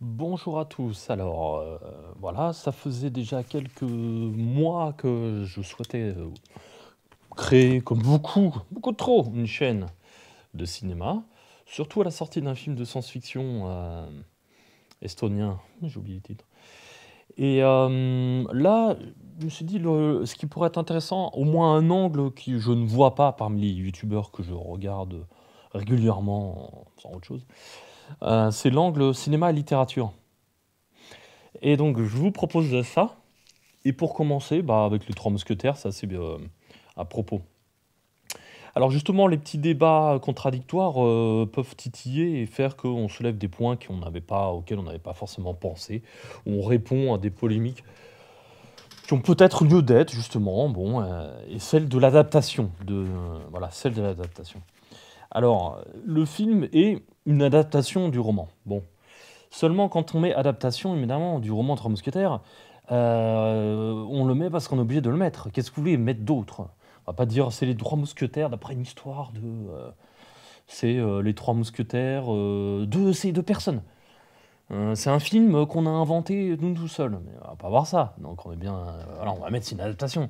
Bonjour à tous. Alors, voilà, ça faisait déjà quelques mois que je souhaitais créer, comme beaucoup, beaucoup trop, une chaîne de cinéma, surtout à la sortie d'un film de science-fiction estonien, j'ai oublié le titre. Et là, je me suis dit, ce qui pourrait être intéressant, au moins un angle que je ne vois pas parmi les youtubeurs que je regarde régulièrement, sans autre chose, c'est l'angle cinéma et littérature. Et donc, je vous propose ça. Et pour commencer, bah, avec les Trois Mousquetaires, ça c'est à propos. Alors justement, les petits débats contradictoires peuvent titiller et faire qu'on soulève des points auxquels on n'avait pas forcément pensé, ou on répond à des polémiques qui ont peut-être lieu d'être, justement, bon, et celle de l'adaptation, voilà, celle de l'adaptation. Alors, le film est une adaptation du roman. Bon, seulement quand on met adaptation, évidemment, du roman Trois Mousquetaires, on le met parce qu'on est obligé de le mettre. Qu'est-ce que vous voulez mettre d'autre? On va pas dire c'est les Trois Mousquetaires d'après une histoire de. C'est les Trois Mousquetaires de ces deux personnes. C'est un film qu'on a inventé nous tout seuls. Mais on va pas voir ça. Donc on est bien. Voilà, on va mettre c'est une adaptation.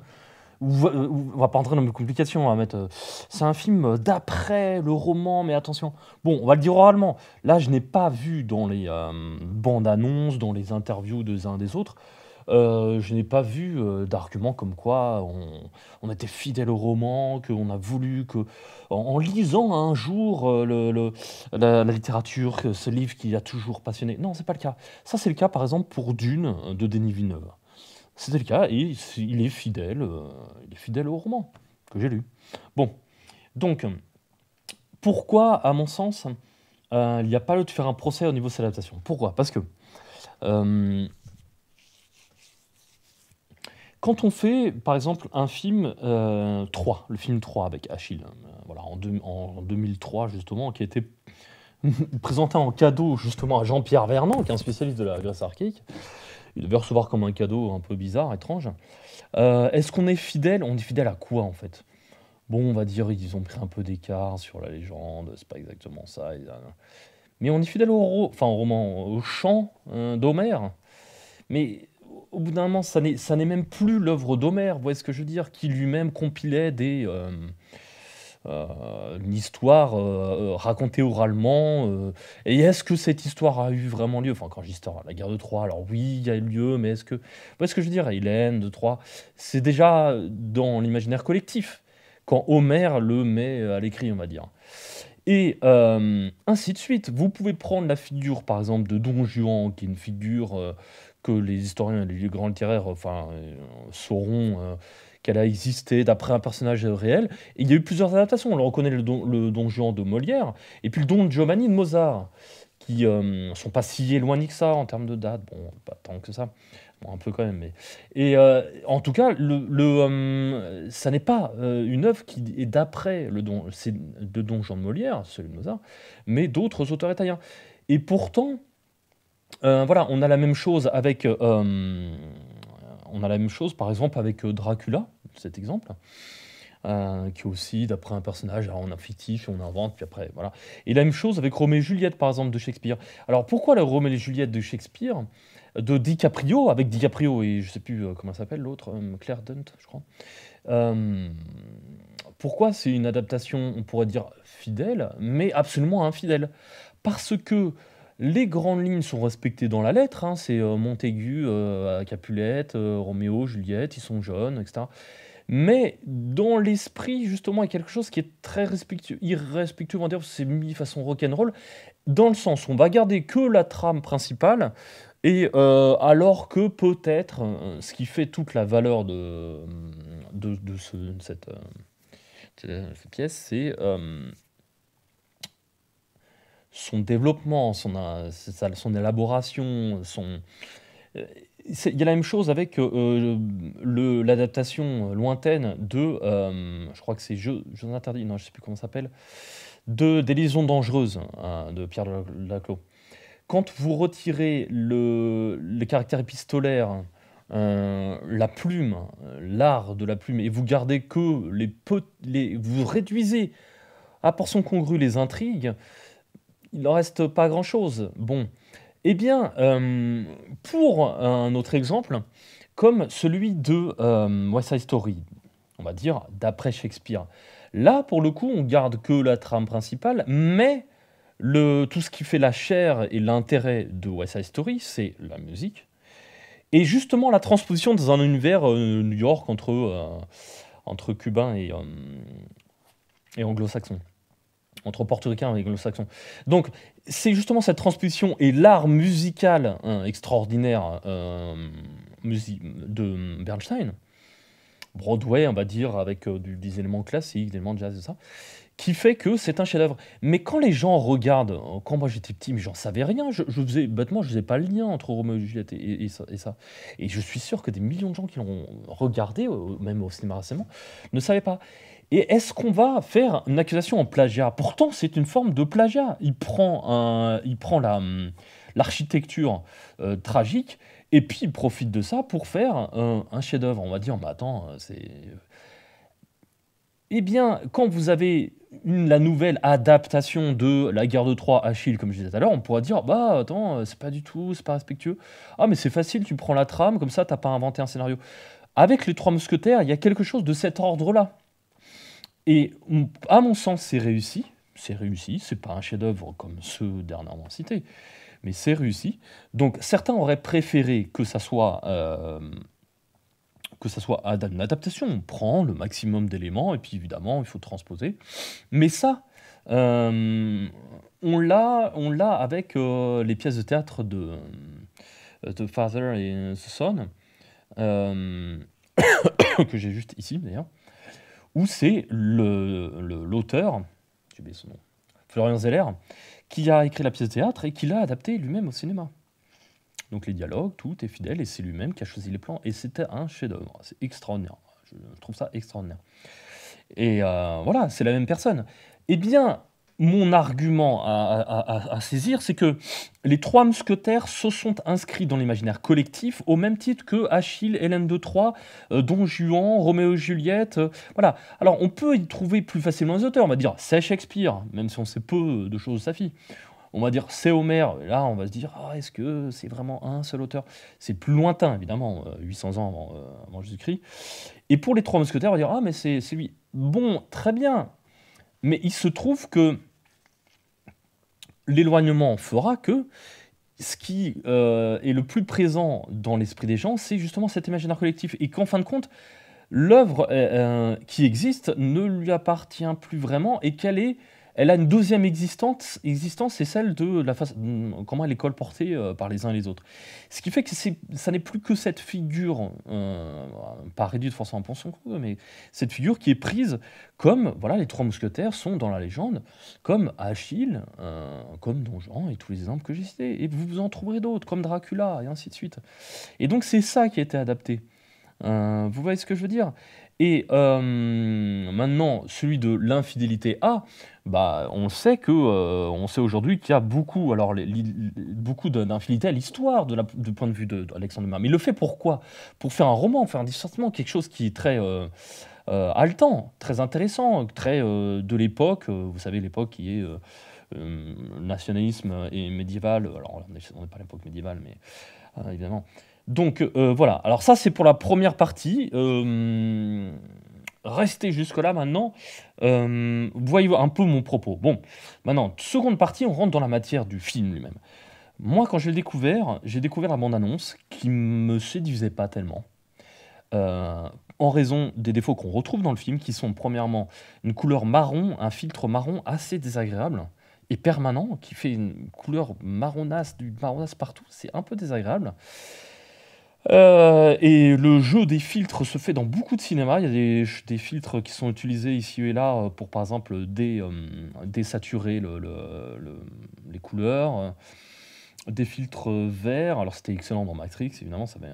On va pas entrer dans les complications. On va mettre. C'est un film d'après le roman, mais attention. Bon, on va le dire oralement. Là, je n'ai pas vu dans les bandes annonces, dans les interviews des uns des autres. Je n'ai pas vu d'arguments comme quoi on était fidèle au roman, qu'on a voulu que, en lisant un jour la littérature, que ce livre qui a toujours passionné. Non, c'est pas le cas. Ça, c'est le cas, par exemple, pour Dune de Denis Villeneuve. C'était le cas et il est fidèle au roman que j'ai lu. Bon, donc, pourquoi, à mon sens, il n'y a pas lieu de faire un procès au niveau de cette adaptation? Pourquoi? Parce que euh, quand on fait, par exemple, un film 3, le film 3 avec Achille, voilà, en 2003 justement, qui a été présenté en cadeau justement à Jean-Pierre Vernant, qui est un spécialiste de la Grèce archaïque. Il devait recevoir comme un cadeau un peu bizarre, étrange. Est-ce qu'on est fidèle? On est fidèle à quoi en fait? Bon, on va dire ils ont pris un peu d'écart sur la légende, c'est pas exactement ça. Mais on est fidèle enfin, au roman, au chant d'Homère. Mais au bout d'un moment, ça n'est même plus l'œuvre d'Homère, vous voyez ce que je veux dire, qui lui-même compilait une histoire racontée oralement. Et est-ce que cette histoire a eu vraiment lieu? Enfin, quand je dis histoire, la guerre de Troie, alors oui, il y a eu lieu, mais est-ce que. Vous voyez ce que je veux dire? Hélène de Troie, c'est déjà dans l'imaginaire collectif, quand Homère le met à l'écrit, on va dire. Et ainsi de suite. Vous pouvez prendre la figure, par exemple, de Don Juan, qui est une figure que les historiens et les grands littéraires sauront qu'elle a existé d'après un personnage réel. Et il y a eu plusieurs adaptations. On le reconnaît le Don Juan de Molière, et puis le Don Giovanni de Mozart, qui sont pas si éloignés que ça en termes de date. Bon, pas tant que ça. Bon, un peu quand même, mais... Et en tout cas, ça n'est pas une œuvre qui est d'après c'est de Don Juan de Molière, celui de Mozart, mais d'autres auteurs italiens. Et pourtant, voilà, on a la même chose, par exemple, avec Dracula, cet exemple, qui est aussi d'après un personnage, alors on a fictif, on invente, puis après, voilà. Et la même chose avec Roméo et Juliette, par exemple, de Shakespeare. Alors pourquoi le Roméo et Juliette de Shakespeare, de DiCaprio, avec DiCaprio et je sais plus comment s'appelle l'autre, Claire Dunt, je crois. Euh, Pourquoi c'est une adaptation, on pourrait dire, fidèle, mais absolument infidèle? Parce que les grandes lignes sont respectées dans la lettre, hein, c'est Montaigu, Capulet, Roméo, Juliette, ils sont jeunes, etc. Mais dans l'esprit, justement, il y a quelque chose qui est très respectueux, irrespectueux, on va dire, parce que c'est mis façon rock'n'roll, dans le sens où on va garder que la trame principale, et alors que peut-être ce qui fait toute la valeur de cette pièce, c'est son développement, son élaboration, euh, il y a la même chose avec l'adaptation lointaine je crois que c'est Jeux interdits, non, je sais plus comment ça s'appelle, des liaisons dangereuses de Pierre Laclos. Quand vous retirez le caractère épistolaire, la plume, l'art de la plume, et vous gardez que vous réduisez à portion congrue les intrigues, il n'en reste pas grand-chose. Bon, Eh bien, pour un autre exemple, comme celui de, West Side Story, on va dire d'après Shakespeare. Là, pour le coup, on garde que la trame principale, mais tout ce qui fait la chair et l'intérêt de West Side Story, c'est la musique et justement la transposition dans un univers, New York entre cubains et anglo-saxons. Entre portoricains et anglo-saxons. Donc, c'est justement cette transposition et l'art musical extraordinaire de Bernstein, Broadway, on va dire, avec des éléments classiques, des éléments de jazz et ça, qui fait que c'est un chef-d'œuvre. Mais quand les gens regardent, quand moi j'étais petit, mais j'en savais rien, je faisais, bêtement, je faisais pas le lien entre Roméo et Juliette et ça, et ça. Et je suis sûr que des millions de gens qui l'ont regardé, même au cinéma récemment, ne savaient pas. Et est-ce qu'on va faire une accusation en plagiat? Pourtant, c'est une forme de plagiat. Il prend l'architecture tragique et puis il profite de ça pour faire un chef-d'œuvre. On va dire, mais attends, c'est. Eh bien, quand vous avez la nouvelle adaptation de La guerre de Troie, Achille, comme je disais tout à l'heure, on pourra dire, bah attends, c'est pas du tout, c'est pas respectueux. Ah, mais c'est facile, tu prends la trame, comme ça, t'as pas inventé un scénario. Avec les Trois Mousquetaires, il y a quelque chose de cet ordre-là. Et à mon sens, c'est réussi. C'est réussi, c'est pas un chef-d'œuvre comme ceux dernièrement cités, mais c'est réussi. Donc certains auraient préféré que ça soit une adaptation. On prend le maximum d'éléments et puis évidemment, il faut transposer. Mais ça, euh, on l'a avec les pièces de théâtre de The Father et The Son, euh, que j'ai juste ici d'ailleurs, où c'est l'auteur, j'ai oublié son nom, Florian Zeller, qui a écrit la pièce de théâtre et qui l'a adaptée lui-même au cinéma. Donc les dialogues, tout est fidèle et c'est lui-même qui a choisi les plans et c'était un chef-d'œuvre. C'est extraordinaire. Je trouve ça extraordinaire. Et voilà, c'est la même personne. Eh bien, mon argument à saisir, c'est que les Trois Mousquetaires se sont inscrits dans l'imaginaire collectif au même titre que Achille, Hélène de Troie, Don Juan, Roméo et Juliette. Voilà. Alors, on peut y trouver plus facilement les auteurs. On va dire, c'est Shakespeare, même si on sait peu de choses de sa fille. On va dire, c'est Homère. Et là, on va se dire, ah, est-ce que c'est vraiment un seul auteur? C'est plus lointain, évidemment, 800 ans avant Jésus-Christ. Et pour les Trois Mousquetaires, on va dire, ah, mais c'est lui. Bon, très bien. Mais il se trouve que l'éloignement fera que ce qui est le plus présent dans l'esprit des gens, c'est justement cet imaginaire collectif. Et qu'en fin de compte, l'œuvre qui existe ne lui appartient plus vraiment et elle a une deuxième existence, c'est celle de comment elle est colportée par les uns et les autres. Ce qui fait que ça n'est plus que cette figure, pas réduite forcément à son coup, mais cette figure qui est prise comme, voilà, les Trois Mousquetaires sont dans la légende, comme Achille, comme Don Juan et tous les exemples que j'ai cités. Et vous en trouverez d'autres, comme Dracula, et ainsi de suite. Et donc c'est ça qui a été adapté. Vous voyez ce que je veux dire? Et maintenant, celui de l'infidélité A, bah, on sait aujourd'hui qu'il y a beaucoup, alors beaucoup d'infidélité à l'histoire du point de vue d'Alexandre Dumas. Mais il le fait pourquoi? Pour faire un roman, faire un divertissement, quelque chose qui est très haletant, très intéressant, très de l'époque. Vous savez, l'époque qui est nationalisme et médiéval. Alors, on n'est pas à l'époque médiévale, mais évidemment. Donc voilà, alors ça c'est pour la première partie. Restez jusque-là maintenant. Voyez un peu mon propos. Bon, maintenant, seconde partie, on rentre dans la matière du film lui-même. Moi, quand j'ai découvert la bande-annonce qui me séduisait pas tellement. En raison des défauts qu'on retrouve dans le film, qui sont premièrement une couleur marron, un filtre marron assez désagréable et permanent, qui fait une couleur marronasse, du marronasse partout, c'est un peu désagréable. Et le jeu des filtres se fait dans beaucoup de cinéma. Il y a des filtres qui sont utilisés ici et là pour, par exemple, désaturer les couleurs. Des filtres verts. Alors, c'était excellent dans Matrix, évidemment, ça avait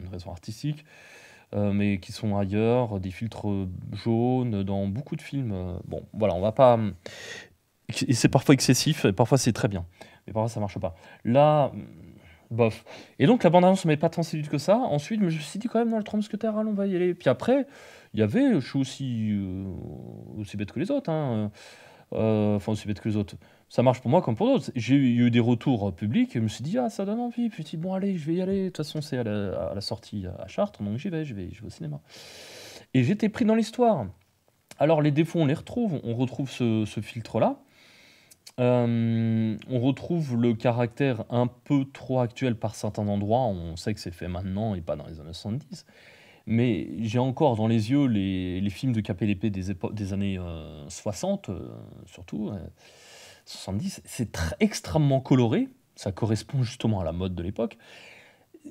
une raison artistique. Mais qui sont ailleurs. Des filtres jaunes dans beaucoup de films. Bon, voilà, on va pas. Et c'est parfois excessif, et parfois c'est très bien. Mais parfois ça marche pas. Là. Bof. Et donc la bande-annonce ne m'avait pas tant séduite que ça. Ensuite, je me suis dit quand même dans le Trois Mousquetaires, allons, on va y aller. Puis après, il y avait, je suis aussi bête que les autres, hein. Enfin, aussi bête que les autres. Ça marche pour moi comme pour d'autres. J'ai eu des retours publics et je me suis dit: «Ah, ça donne envie». Puis je me suis dit: «Bon, allez, je vais y aller. De toute façon, c'est à la sortie à Chartres, donc je vais au cinéma» et j'étais pris dans l'histoire. Alors les défauts, on les retrouve. On retrouve ce filtre-là. On retrouve le caractère un peu trop actuel par certains endroits. On sait que c'est fait maintenant et pas dans les années 70. Mais j'ai encore dans les yeux les films de KPDP des années 60, surtout, 70. C'est extrêmement coloré. Ça correspond justement à la mode de l'époque.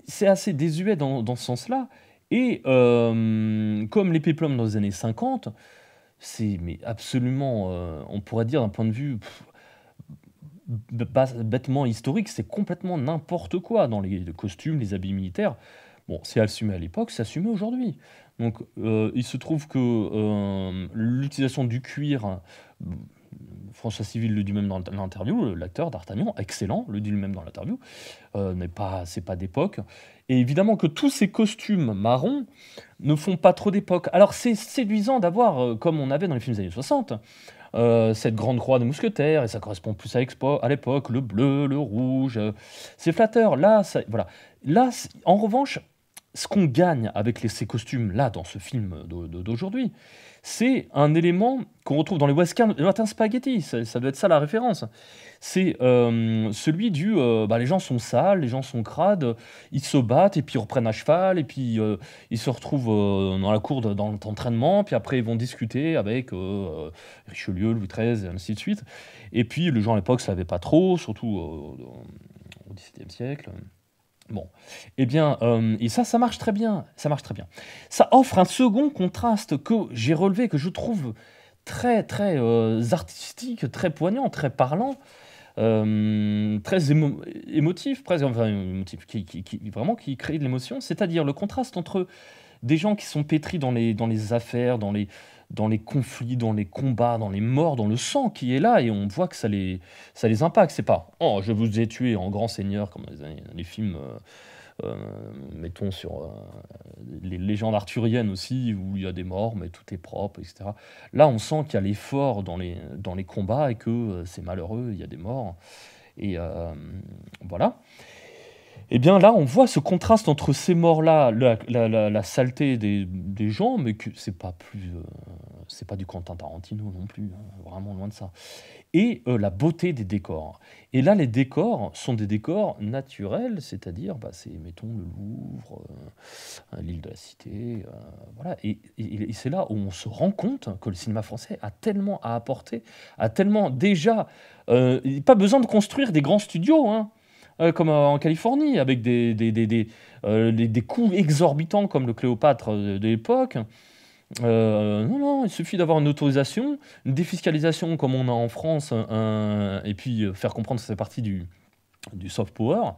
C'est assez désuet dans ce sens-là. Et comme les péplums dans les années 50, c'est mais absolument, on pourrait dire d'un point de vue bêtement historique, c'est complètement n'importe quoi dans les costumes, les habits militaires. Bon, c'est assumé à l'époque, c'est assumé aujourd'hui. Donc, il se trouve que l'utilisation du cuir, François Civil le dit même dans l'interview, l'acteur d'Artagnan, excellent, le dit lui-même dans l'interview, c'est pas d'époque. Et évidemment que tous ces costumes marrons ne font pas trop d'époque. Alors c'est séduisant d'avoir, comme on avait dans les films des années 60, cette grande croix des mousquetaires, et ça correspond plus à l'époque, le bleu, le rouge, c'est flatteur. Là, voilà. Là, en revanche, ce qu'on gagne avec ces costumes-là dans ce film d'aujourd'hui, c'est un élément qu'on retrouve dans les westerns spaghetti. Ça doit être ça la référence. C'est celui les gens sont sales, les gens sont crades, ils se battent et puis ils reprennent à cheval et puis ils se retrouvent dans la cour d'entraînement, puis après ils vont discuter avec Richelieu, Louis XIII et ainsi de suite. Et puis les gens à l'époque ne savaient pas trop, surtout au XVIIe siècle. Bon, eh bien, et ça marche très bien, ça marche très bien. Ça offre un second contraste que j'ai relevé, que je trouve très, très artistique, très poignant, très parlant, très émotif, presque, enfin émotif, vraiment qui crée de l'émotion, c'est-à-dire le contraste entre des gens qui sont pétris dans les affaires, dans les conflits, dans les combats, dans les morts, dans le sang qui est là, et on voit que ça les impacte. C'est pas oh, je vous ai tué en grand seigneur, comme dans les films, mettons, sur les légendes arthuriennes aussi, où il y a des morts, mais tout est propre, etc. Là, on sent qu'il y a l'effort dans les combats et que c'est malheureux, il y a des morts. Et voilà. Eh bien là, on voit ce contraste entre ces morts-là, la saleté des gens, mais que c'est pas du Quentin Tarantino non plus, hein, vraiment loin de ça. Et la beauté des décors. Et là, les décors sont des décors naturels, c'est-à-dire, c'est, mettons, le Louvre, l'île de la Cité, voilà. Et c'est là où on se rend compte que le cinéma français a tellement à apporter, a tellement déjà, pas besoin de construire des grands studios, hein. Comme en Californie, avec des coûts exorbitants comme le Cléopâtre de l'époque. Non, non, il suffit d'avoir une autorisation, une défiscalisation comme on a en France, et puis faire comprendre que c'est partie du soft power.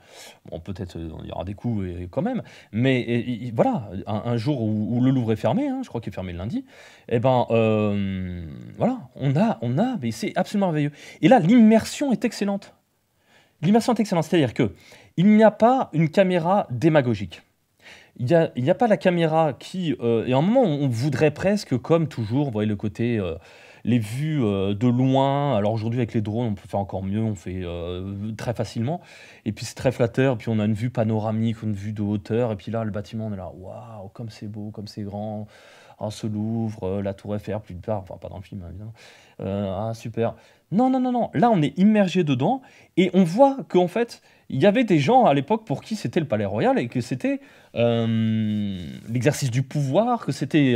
Bon, peut-être il y aura des coûts quand même, mais voilà, un jour où le Louvre est fermé, hein, je crois qu'il est fermé le lundi, et ben voilà, mais c'est absolument merveilleux. Et là, l'immersion est excellente. L'immersion est excellente, c'est-à-dire qu'il n'y a pas une caméra démagogique. Il y a pas la caméra qui, et à un moment, on voudrait presque, comme toujours, vous voyez le côté, les vues de loin. Alors aujourd'hui, avec les drones, on peut faire encore mieux, on fait très facilement. Et puis c'est très flatteur, puis on a une vue panoramique, une vue de hauteur. Et puis là, le bâtiment, on est là, waouh, comme c'est beau, comme c'est grand. Ah, ce Louvre, la Tour Eiffel, plus tard, enfin pas dans le film, hein, évidemment. Ah, super. Non, non, non, non. Là, on est immergé dedans et on voit qu'en fait, il y avait des gens à l'époque pour qui c'était le Palais Royal et que c'était l'exercice du pouvoir, que c'était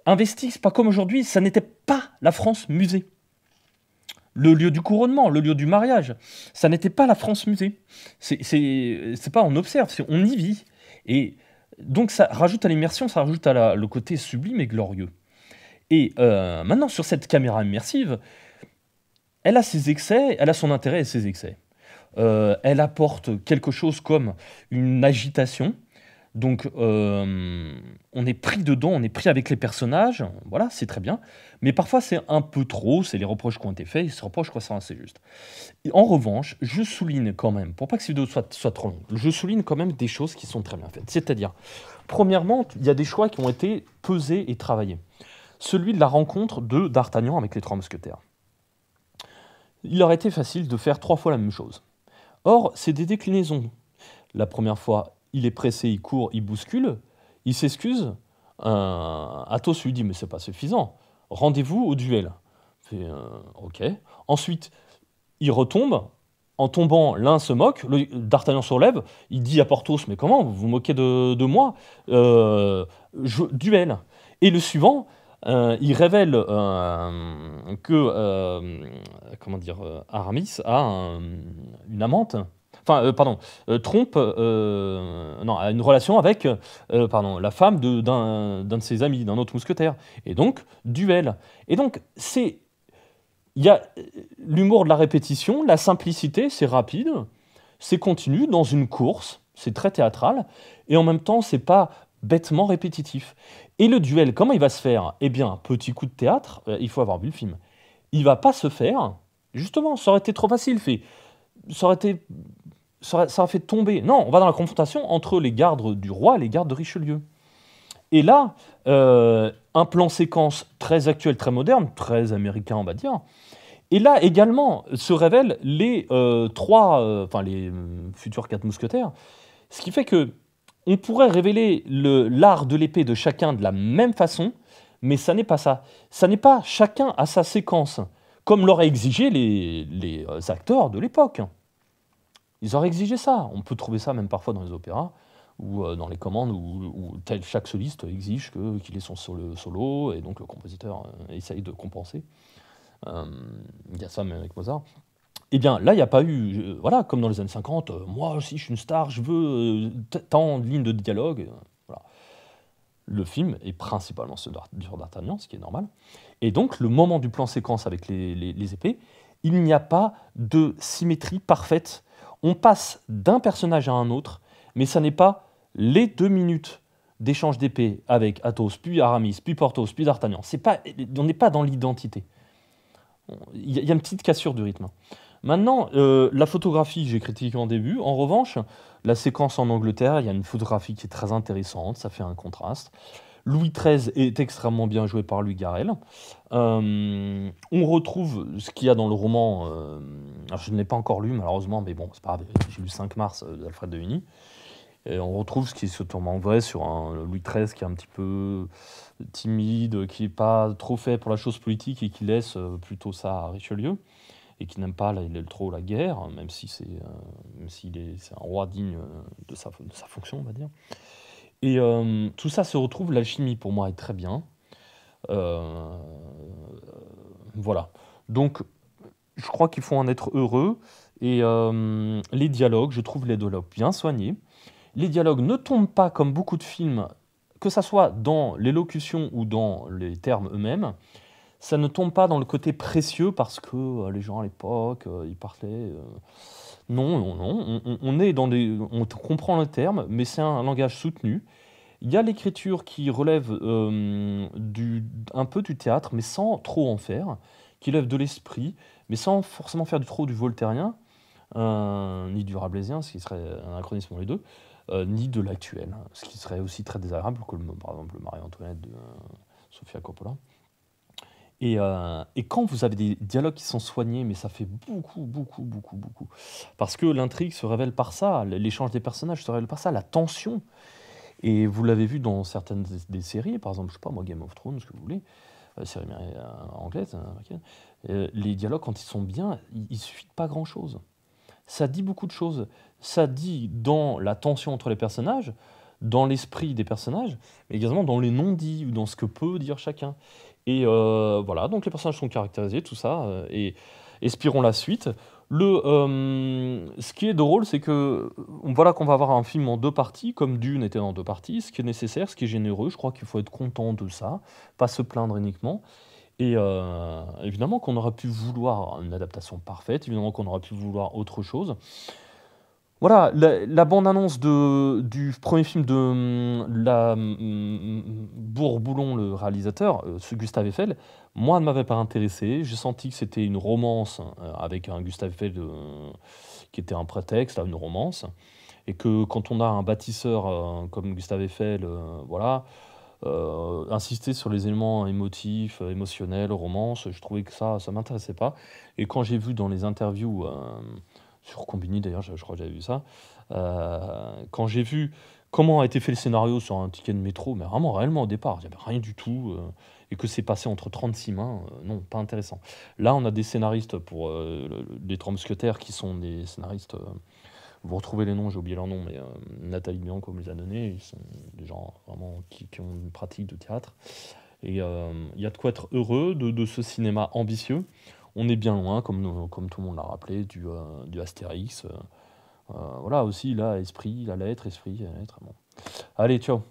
investi. C'est pas comme aujourd'hui, ça n'était pas la France musée. Le lieu du couronnement, le lieu du mariage, ça n'était pas la France musée. C'est pas on observe, c'est on y vit. Et donc ça rajoute à l'immersion, ça rajoute à le côté sublime et glorieux. Et maintenant, sur cette caméra immersive, elle a ses excès, elle a son intérêt et ses excès. Elle apporte quelque chose comme une agitation. Donc, on est pris dedans, on est pris avec les personnages, voilà, c'est très bien. Mais parfois, c'est un peu trop, c'est les reproches qui ont été faits, et ces reproches, je crois, sont assez justes. Et en revanche, je souligne quand même, pour pas que cette vidéo soit trop longue, je souligne quand même des choses qui sont très bien faites. C'est-à-dire, premièrement, il y a des choix qui ont été pesés et travaillés. Celui de la rencontre d'Artagnan avec les trois mousquetaires. il aurait été facile de faire 3 fois la même chose. Or, c'est des déclinaisons. La première fois, il est pressé, il court, il bouscule, il s'excuse. Athos lui dit, mais c'est pas suffisant. Rendez-vous au duel. Fait, ok. Ensuite, il retombe. En tombant, l'un se moque. D'Artagnan se relève. Il dit à Porthos, mais comment vous vous moquez de moi? Duel. Et le suivant, il révèle que comment dire, Aramis a une amante. Enfin, pardon, trompe, non, a une relation avec, pardon, la femme d'un de ses amis, d'un autre mousquetaire. Et donc, duel. Et donc, il y a l'humour de la répétition, la simplicité, c'est rapide, c'est continu, dans une course, c'est très théâtral, et en même temps, c'est pas bêtement répétitif. Et le duel, comment il va se faire? Eh bien, petit coup de théâtre, il faut avoir vu le film. Il va pas se faire, justement, ça aurait été trop facile, ça aurait été ça a fait tomber. Non, on va dans la confrontation entre les gardes du roi et les gardes de Richelieu. Et là, un plan séquence très actuel, très moderne, très américain, on va dire. Et là également se révèlent les les futurs 4 mousquetaires. Ce qui fait que on pourrait révéler l'art de l'épée de chacun de la même façon, mais ça n'est pas ça. Ça n'est pas chacun à sa séquence, comme l'auraient exigé les acteurs de l'époque. Ils auraient exigé ça. On peut trouver ça même parfois dans les opéras ou dans les commandes où chaque soliste exige qu'il ait son solo et donc le compositeur essaye de compenser. Il y a ça même avec Mozart. Eh bien, là, il n'y a pas eu, voilà, comme dans les années 50, moi aussi je suis une star, je veux tant de lignes de dialogue. Voilà. Le film est principalement sur d'Artagnan, ce qui est normal. Et donc, le moment du plan séquence avec les épées, il n'y a pas de symétrie parfaite. On passe d'un personnage à un autre, mais ça n'est pas les 2 minutes d'échange d'épées avec Athos, puis Aramis, puis Porthos, puis D'Artagnan. On n'est pas dans l'identité. Il y a une petite cassure du rythme. Maintenant, la photographie, j'ai critiqué en début. En revanche, la séquence en Angleterre, il y a une photographie qui est très intéressante, ça fait un contraste. Louis XIII est extrêmement bien joué par Louis Garrel. On retrouve ce qu'il y a dans le roman. Alors je ne l'ai pas encore lu, malheureusement, mais bon, c'est pas grave, j'ai lu 5 mars d'Alfred de Vigny. Et on retrouve ce qui est sûrement vrai sur un Louis XIII qui est un petit peu timide, qui n'est pas trop fait pour la chose politique et qui laisse plutôt ça à Richelieu et qui n'aime pas trop la guerre, même si c'est un roi digne de sa fonction, on va dire. Et tout ça se retrouve, l'alchimie pour moi est très bien. Euh, voilà. Donc, je crois qu'il faut en être heureux. Et les dialogues, je trouve les dialogues bien soignés. Les dialogues ne tombent pas comme beaucoup de films, que ça soit dans l'élocution ou dans les termes eux-mêmes. Ça ne tombe pas dans le côté précieux parce que les gens à l'époque, ils parlaient. Non, non, non. On est on comprend le terme, mais c'est un langage soutenu. Il y a l'écriture qui relève un peu du théâtre, mais sans trop en faire, qui relève de l'esprit, mais sans forcément faire trop du voltairien, ni du rabelaisien, ce qui serait un anachronisme pour les deux, ni de l'actuel, ce qui serait aussi très désagréable, comme par exemple Marie-Antoinette de Sofia Coppola. Et quand vous avez des dialogues qui sont soignés, mais ça fait beaucoup, beaucoup, beaucoup, beaucoup. Parce que l'intrigue se révèle par ça, l'échange des personnages se révèle par ça, la tension. Et vous l'avez vu dans certaines des séries, par exemple, je sais pas moi, Game of Thrones, ce que vous voulez, série anglaise, américaine, les dialogues, quand ils sont bien, il suffit de pas grand-chose. Ça dit beaucoup de choses. Ça dit dans la tension entre les personnages, dans l'esprit des personnages, mais également dans les non-dits, ou dans ce que peut dire chacun. Et voilà, donc les personnages sont caractérisés, tout ça, et espérons la suite. Ce qui est drôle, c'est que voilà qu'on va avoir un film en 2 parties, comme Dune était en 2 parties, ce qui est nécessaire, ce qui est généreux, je crois qu'il faut être content de ça, pas se plaindre uniquement. Et évidemment qu'on aurait pu vouloir une adaptation parfaite, évidemment qu'on aurait pu vouloir autre chose. Voilà, la bande-annonce du premier film de Bourboulon, le réalisateur, ce Gustave Eiffel, moi, ne m'avait pas intéressé. J'ai senti que c'était une romance avec un Gustave Eiffel qui était un prétexte à une romance. Et que quand on a un bâtisseur comme Gustave Eiffel, voilà, insister sur les éléments émotifs, émotionnels, romance, je trouvais que ça m'intéressait pas et quand j'ai vu dans les interviews, sur Combini d'ailleurs, je crois que j'avais vu ça, quand j'ai vu comment a été fait le scénario sur un ticket de métro, mais vraiment réellement au départ, il y avait rien du tout, et que c'est passé entre 36 mains, non, pas intéressant. Là, on a des scénaristes pour, les Trois Mousquetaires qui sont des scénaristes, vous retrouvez les noms, j'ai oublié leur nom, mais Nathalie Bianco me les a donnés. Ils sont des gens vraiment qui ont une pratique de théâtre. Et il y a de quoi être heureux de ce cinéma ambitieux. On est bien loin, comme tout le monde l'a rappelé, du Astérix. Voilà aussi, là, esprit, la lettre, bon. Allez, ciao.